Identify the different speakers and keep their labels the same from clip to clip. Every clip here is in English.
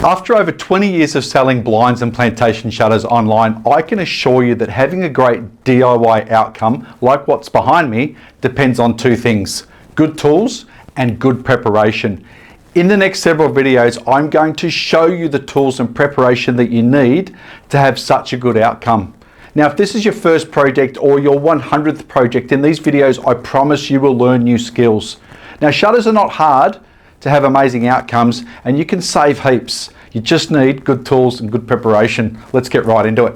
Speaker 1: After over 20 years of selling blinds and plantation shutters online, I can assure you that having a great DIY outcome, like what's behind me, depends on two things: good tools and good preparation. In the next several videos, I'm going to show you the tools and preparation that you need to have such a good outcome. Now, if this is your first project or your 100th project, in these videos, I promise you will learn new skills. Now, shutters are not hard to have amazing outcomes, and you can save heaps. You just need good tools and good preparation. Let's get right into it.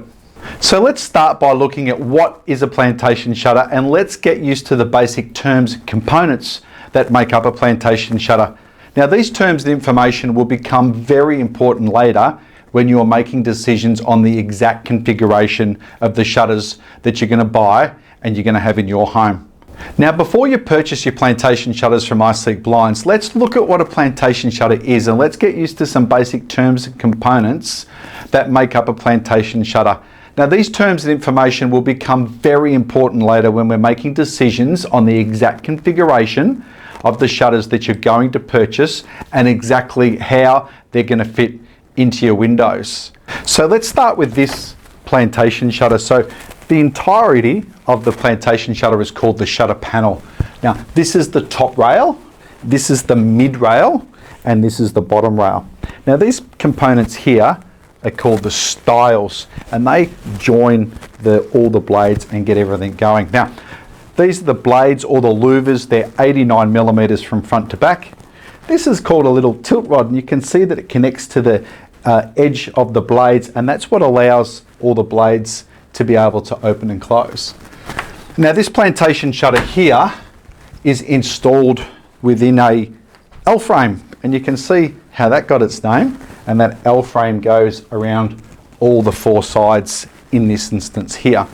Speaker 1: So let's start by looking at what is a plantation shutter, and let's get used to the basic terms and components that make up a plantation shutter. Now, these terms and information will become very important later when you're making decisions on the exact configuration of the shutters that you're going to buy and you're going to have in your home. Now, before you purchase your plantation shutters from iSeekBlinds, let's look at what a plantation shutter is, and let's get used to some basic terms and components that make up a plantation shutter. Now, these terms and information will become very important later when we're making decisions on the exact configuration of the shutters that you're going to purchase and exactly how they're going to fit into your windows. So let's start with this plantation shutter. So the entirety of the plantation shutter is called the shutter panel. Now, this is the top rail, this is the mid rail, and this is the bottom rail. Now, these components here are called the stiles, and they join all the blades and get everything going. Now, these are the blades or the louvers. They're 89 millimeters from front to back. This is called a little tilt rod, and you can see that it connects to the edge of the blades, and that's what allows all the blades to be able to open and close. Now, this plantation shutter here is installed within a L-frame, and you can see how that got its name, and that L-frame goes around all the four sides in this instance here.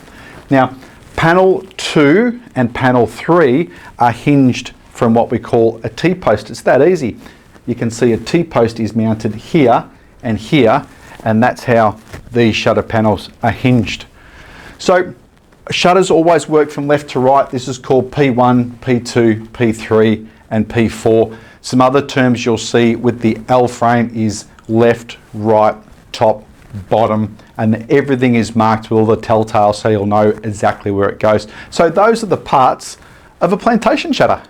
Speaker 1: Now, panel 2 and panel 3 are hinged from what we call a T-post. It's that easy. You can see a T-post is mounted here and here, and that's how these shutter panels are hinged. So shutters always work from left to right. This is called P1, P2, P3, and P4. Some other terms you'll see with the L frame is left, right, top, bottom, and everything is marked with all the telltales so you'll know exactly where it goes. So those are the parts of a plantation shutter.